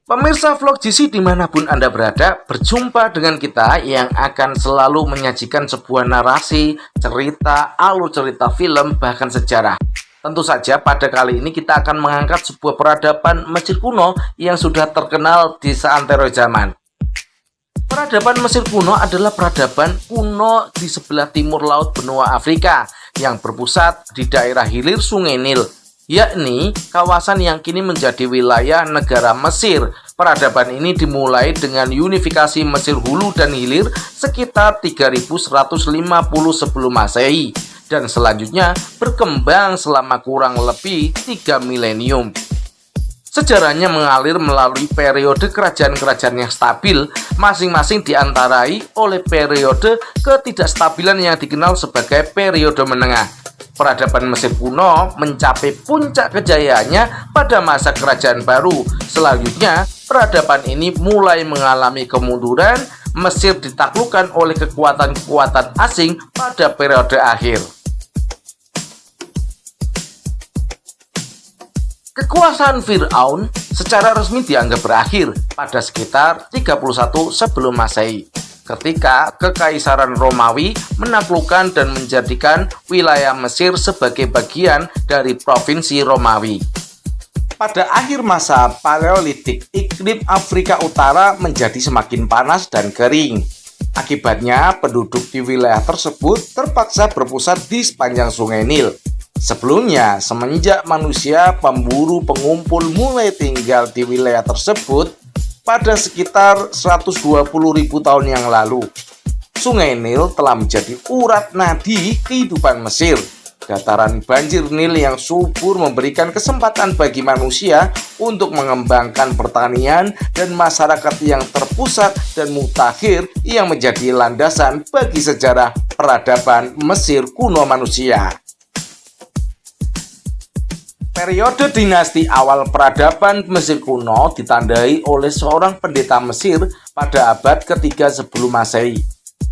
Pemirsa vlog GC dimanapun Anda berada, berjumpa dengan kita yang akan selalu menyajikan sebuah narasi, cerita, alur cerita film, bahkan sejarah. Tentu saja pada kali ini kita akan mengangkat sebuah peradaban Mesir kuno yang sudah terkenal di seantero zaman. Peradaban Mesir kuno adalah peradaban kuno di sebelah timur laut benua Afrika yang berpusat di daerah hilir Sungai Nil, yakni kawasan yang kini menjadi wilayah negara Mesir. Peradaban ini dimulai dengan unifikasi Mesir hulu dan hilir sekitar 3150 sebelum Masehi dan selanjutnya berkembang selama kurang lebih 3 milenium. Sejarahnya mengalir melalui periode kerajaan-kerajaan yang stabil, masing-masing diantarai oleh periode ketidakstabilan yang dikenal sebagai periode menengah. Peradaban Mesir kuno mencapai puncak kejayaannya pada masa kerajaan baru. Selanjutnya, peradaban ini mulai mengalami kemunduran. Mesir ditaklukkan oleh kekuatan-kekuatan asing pada periode akhir. Kekuasaan Fir'aun secara resmi dianggap berakhir pada sekitar 31 sebelum Masehi, ketika Kekaisaran Romawi menaklukkan dan menjadikan wilayah Mesir sebagai bagian dari provinsi Romawi. Pada akhir masa Paleolitik, iklim Afrika Utara menjadi semakin panas dan kering. Akibatnya, penduduk di wilayah tersebut terpaksa berpusat di sepanjang Sungai Nil. Sebelumnya, semenjak manusia pemburu-pengumpul mulai tinggal di wilayah tersebut pada sekitar 120.000 tahun yang lalu, Sungai Nil telah menjadi urat nadi kehidupan Mesir. Dataran banjir Nil yang subur memberikan kesempatan bagi manusia untuk mengembangkan pertanian dan masyarakat yang terpusat dan mutakhir yang menjadi landasan bagi sejarah peradaban Mesir kuno manusia. Periode dinasti awal peradaban Mesir kuno ditandai oleh seorang pendeta Mesir pada abad ketiga sebelum Masehi.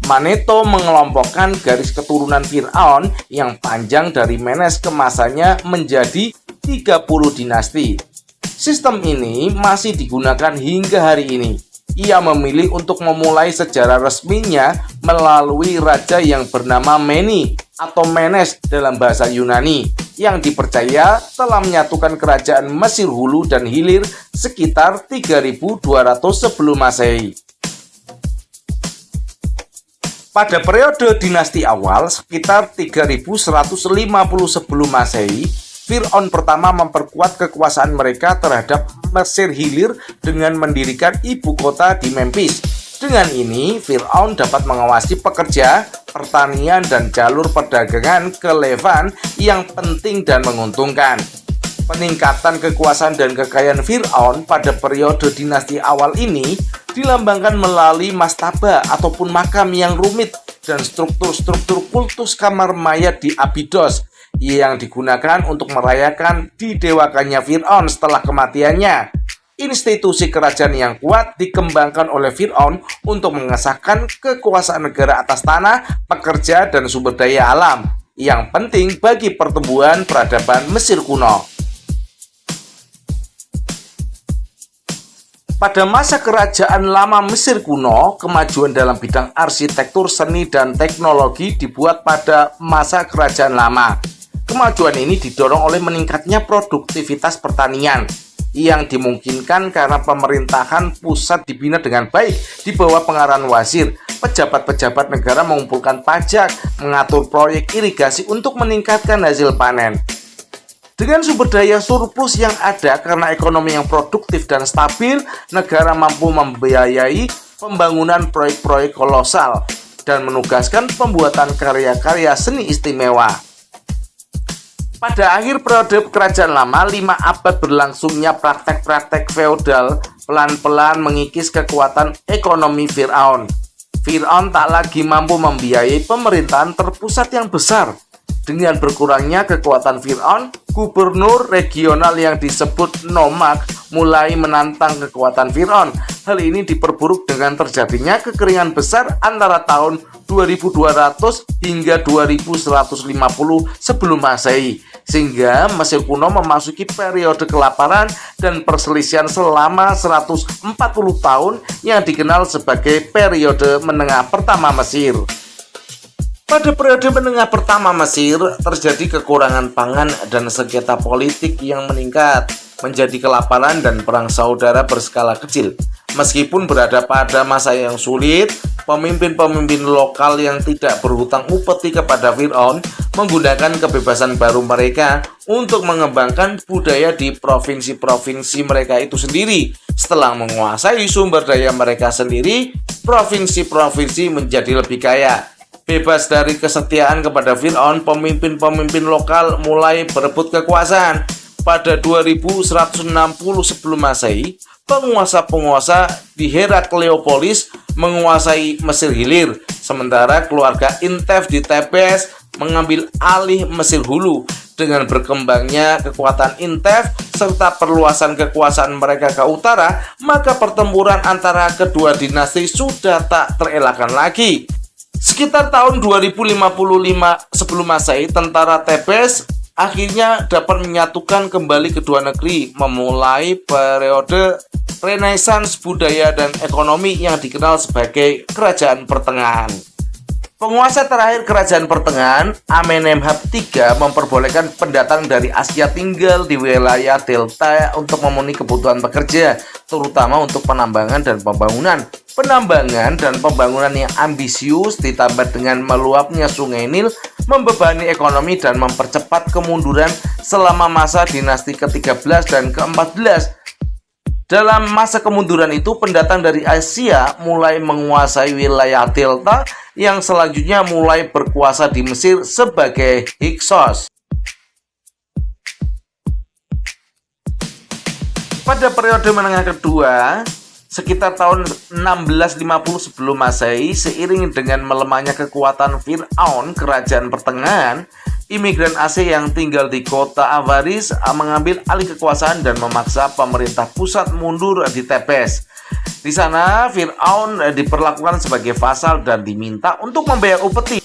Maneto mengelompokkan garis keturunan Fir'aun yang panjang dari Menes ke masanya menjadi 30 dinasti. Sistem ini masih digunakan hingga hari ini. Ia memilih untuk memulai sejarah resminya melalui raja yang bernama Meni atau Menes dalam bahasa Yunani, yang dipercaya telah menyatukan kerajaan Mesir hulu dan hilir sekitar 3200 sebelum Masehi. Pada periode dinasti awal sekitar 3150 sebelum Masehi, Fir'aun pertama memperkuat kekuasaan mereka terhadap Mesir hilir dengan mendirikan ibu kota di Memphis. Dengan ini, Fir'aun dapat mengawasi pekerja, pertanian, dan jalur perdagangan ke Levan yang penting dan menguntungkan. Peningkatan kekuasaan dan kekayaan Fir'aun pada periode dinasti awal ini dilambangkan melalui mastaba ataupun makam yang rumit dan struktur-struktur kultus kamar mayat di Abydos yang digunakan untuk merayakan didewakannya Fir'aun setelah kematiannya. Institusi kerajaan yang kuat dikembangkan oleh Fir'aun untuk mengesahkan kekuasaan negara atas tanah, pekerja, dan sumber daya alam yang penting bagi pertumbuhan peradaban Mesir kuno. Pada masa kerajaan lama Mesir kuno, kemajuan dalam bidang arsitektur, seni, dan teknologi dibuat pada masa kerajaan lama. Kemajuan ini didorong oleh meningkatnya produktivitas pertanian yang dimungkinkan karena pemerintahan pusat dibina dengan baik di bawah pengarahan wazir. Pejabat-pejabat negara mengumpulkan pajak, mengatur proyek irigasi untuk meningkatkan hasil panen. Dengan sumber daya surplus yang ada karena ekonomi yang produktif dan stabil, negara mampu membiayai pembangunan proyek-proyek kolosal dan menugaskan pembuatan karya-karya seni istimewa. Pada akhir periode kerajaan lama, 5 abad berlangsungnya praktek-praktek feodal pelan-pelan mengikis kekuatan ekonomi Fir'aun. Fir'aun tak lagi mampu membiayai pemerintahan terpusat yang besar. Dengan berkurangnya kekuatan Fir'aun, gubernur regional yang disebut Nomak mulai menantang kekuatan Fir'aun. Hal ini diperburuk dengan terjadinya kekeringan besar antara tahun 2200 hingga 2150 sebelum Masehi, sehingga Mesir kuno memasuki periode kelaparan dan perselisihan selama 140 tahun yang dikenal sebagai periode menengah pertama Mesir. Pada periode menengah pertama Mesir, terjadi kekurangan pangan dan sengketa politik yang meningkat menjadi kelaparan dan perang saudara berskala kecil. Meskipun berada pada masa yang sulit, pemimpin-pemimpin lokal yang tidak berhutang upeti kepada Fir'aun menggunakan kebebasan baru mereka untuk mengembangkan budaya di provinsi-provinsi mereka itu sendiri. Setelah menguasai sumber daya mereka sendiri, provinsi-provinsi menjadi lebih kaya. Bebas dari kesetiaan kepada Fir'aun, pemimpin-pemimpin lokal mulai berebut kekuasaan. Pada 2160 sebelum Masehi, penguasa-penguasa di Herakleopolis menguasai Mesir Hilir, sementara keluarga Intef di Tebes mengambil alih Mesir Hulu. Dengan berkembangnya kekuatan Intef serta perluasan kekuasaan mereka ke utara, maka pertempuran antara kedua dinasti sudah tak terelakkan lagi. Sekitar tahun 2055 sebelum Masehi, tentara Tebes akhirnya dapat menyatukan kembali kedua negeri, memulai periode Renaissance budaya dan ekonomi yang dikenal sebagai Kerajaan Pertengahan. Penguasa terakhir Kerajaan Pertengahan, Amenemhat III, memperbolehkan pendatang dari Asia tinggal di wilayah Delta untuk memenuhi kebutuhan pekerja, terutama untuk penambangan dan pembangunan. Penambangan dan pembangunan yang ambisius ditambah dengan meluapnya Sungai Nil membebani ekonomi dan mempercepat kemunduran selama masa dinasti ke-13 dan ke-14. Dalam masa kemunduran itu, pendatang dari Asia mulai menguasai wilayah Delta yang selanjutnya mulai berkuasa di Mesir sebagai Hyksos. Pada periode menengah kedua, sekitar tahun 1650 sebelum Masehi, seiring dengan melemahnya kekuatan Fir'aun, Kerajaan Pertengahan, imigran Asia yang tinggal di kota Avaris mengambil alih kekuasaan dan memaksa pemerintah pusat mundur di Tebes. Di sana, Fir'aun diperlakukan sebagai vassal dan diminta untuk membayar upeti.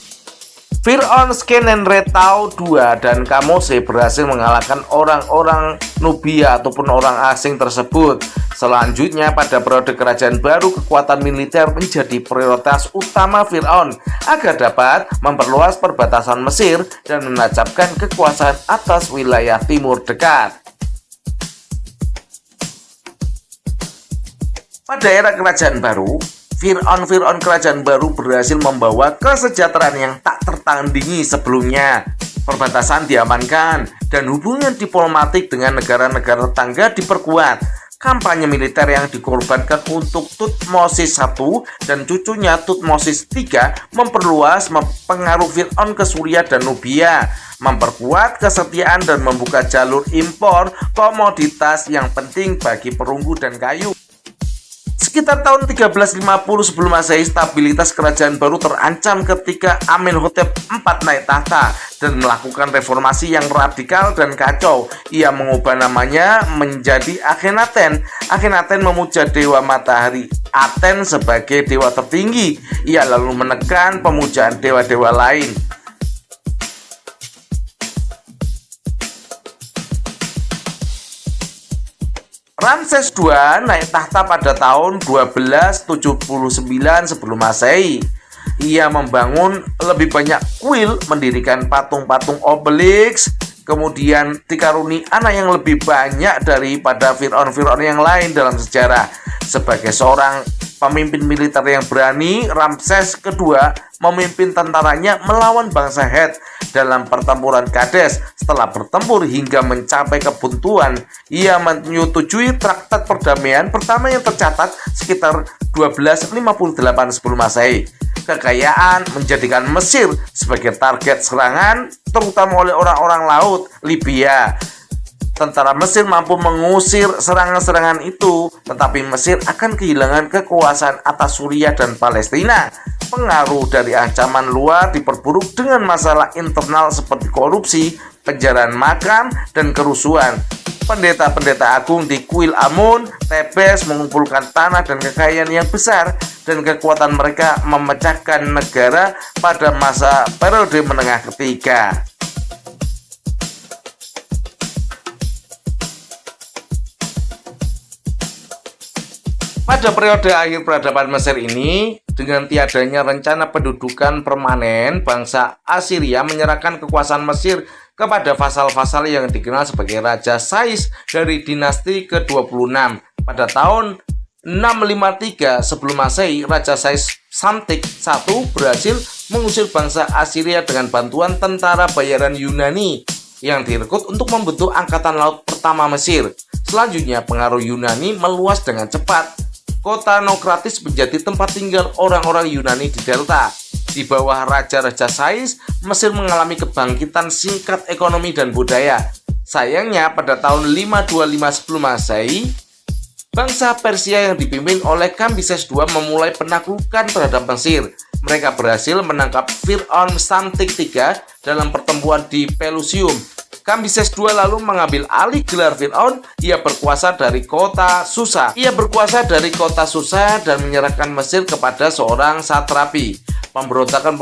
Fir'aun Skenenretau II dan Kamose berhasil mengalahkan orang-orang Nubia ataupun orang asing tersebut. Selanjutnya, pada periode kerajaan baru, kekuatan militer menjadi prioritas utama Fir'aun agar dapat memperluas perbatasan Mesir dan menancapkan kekuasaan atas wilayah timur dekat. Pada era kerajaan baru, Fir'aun kerajaan baru berhasil membawa kesejahteraan yang tak tertandingi sebelumnya. Perbatasan diamankan dan hubungan diplomatik dengan negara-negara tetangga diperkuat. Kampanye militer yang dikorbankan untuk Tutmosis I dan cucunya Tutmosis III memperluas pengaruh Fir'aun ke Suria dan Nubia, memperkuat kesetiaan dan membuka jalur impor komoditas yang penting bagi perunggu dan kayu. Sekitar tahun 1350 sebelum Masehi, stabilitas kerajaan baru terancam ketika Amenhotep IV naik tahta dan melakukan reformasi yang radikal dan kacau. Ia mengubah namanya menjadi Akhenaten. Akhenaten memuja dewa matahari Aten sebagai dewa tertinggi. Ia lalu menekan pemujaan dewa-dewa lain. Ramses II naik tahta pada tahun 1279 sebelum Masehi. Ia membangun lebih banyak kuil, mendirikan patung-patung obelisk, kemudian dikaruni anak yang lebih banyak daripada Fir'aun yang lain dalam sejarah. Sebagai seorang pemimpin militer yang berani, Ramses II memimpin tentaranya melawan bangsa Het dalam pertempuran Kades. Setelah bertempur hingga mencapai kebuntuan, ia menyetujui traktat perdamaian pertama yang tercatat sekitar 1258 sebelum Masehi. Kekayaan menjadikan Mesir sebagai target serangan, terutama oleh orang-orang laut Libya. Tentara Mesir mampu mengusir serangan-serangan itu, tetapi Mesir akan kehilangan kekuasaan atas Suriah dan Palestina. Pengaruh dari ancaman luar diperburuk dengan masalah internal seperti korupsi, penjarahan makam, dan kerusuhan. pendeta-pendeta agung di kuil Amun, Tebes mengumpulkan tanah dan kekayaan yang besar, dan kekuatan mereka memecahkan negara pada masa periode menengah ketiga. Pada periode akhir peradaban Mesir ini, dengan tiadanya rencana pendudukan permanen, bangsa Asiria menyerahkan kekuasaan Mesir kepada vassal-vassal yang dikenal sebagai Raja Sais dari dinasti ke-26. Pada tahun 653 sebelum Masehi, Raja Sais Samtik I berhasil mengusir bangsa Asiria dengan bantuan tentara bayaran Yunani yang direkrut untuk membentuk angkatan laut pertama Mesir. Selanjutnya, pengaruh Yunani meluas dengan cepat. Kota Nokratis menjadi tempat tinggal orang-orang Yunani di delta. Di bawah Raja-Raja Sais, Mesir mengalami kebangkitan singkat ekonomi dan budaya. Sayangnya, pada tahun 525 sebelum Masehi, bangsa Persia yang dipimpin oleh Kambises II memulai penaklukan terhadap Mesir. Mereka berhasil menangkap Fir'aun Samtik III dalam pertempuran di Pelusium. Kambises II lalu mengambil alih gelar Fir'aun. Ia berkuasa dari kota Susa. Dan menyerahkan Mesir kepada seorang satrapi. Pemberontakan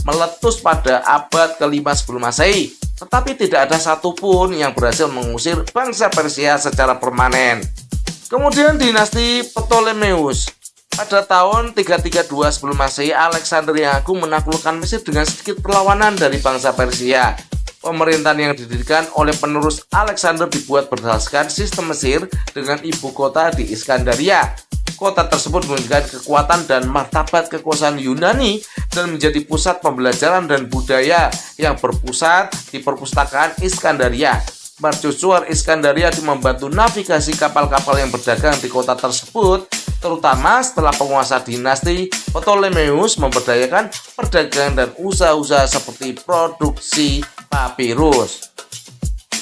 meletus pada abad ke-5 sebelum Masehi. Tetapi tidak ada satupun yang berhasil mengusir bangsa Persia secara permanen. Kemudian dinasti Ptolemeus. Pada tahun 332 sebelum Masehi, Alexander yang Agung menaklukkan Mesir dengan sedikit perlawanan dari bangsa Persia. Pemerintahan yang didirikan oleh penerus Alexander dibuat berdasarkan sistem Mesir dengan ibu kota di Iskandaria. Kota tersebut menunjukkan kekuatan dan martabat kekuasaan Yunani dan menjadi pusat pembelajaran dan budaya yang berpusat di perpustakaan Iskandaria. Mercusuar Iskandaria membantu navigasi kapal-kapal yang berdagang di kota tersebut, terutama setelah penguasa dinasti Ptolemeus memberdayakan perdagangan dan usaha-usaha seperti produksi papirus.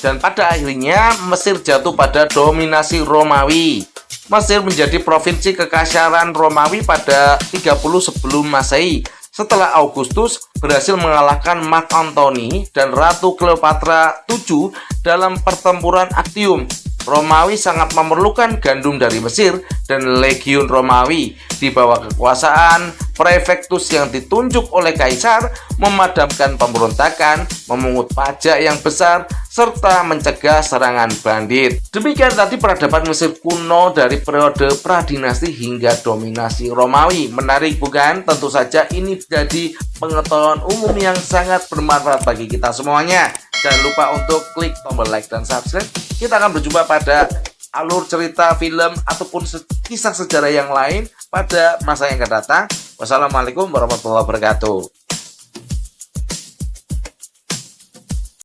Dan pada akhirnya Mesir jatuh pada dominasi Romawi. Mesir menjadi provinsi kekaisaran Romawi pada 30 sebelum Masehi, setelah Augustus berhasil mengalahkan Mark Antony dan Ratu Cleopatra VII dalam pertempuran Actium. Romawi sangat memerlukan gandum dari Mesir, dan legiun Romawi di bawah kekuasaan prefektus yang ditunjuk oleh kaisar memadamkan pemberontakan, memungut pajak yang besar, serta mencegah serangan bandit. Demikian tadi peradaban Mesir kuno dari periode pradinasti hingga dominasi Romawi. Menarik bukan? Tentu saja ini jadi pengetahuan umum yang sangat bermanfaat bagi kita semuanya. Jangan lupa untuk klik tombol like dan subscribe. Kita akan berjumpa pada alur cerita film ataupun kisah sejarah yang lain pada masa yang akan datang. Wassalamualaikum warahmatullahi wabarakatuh.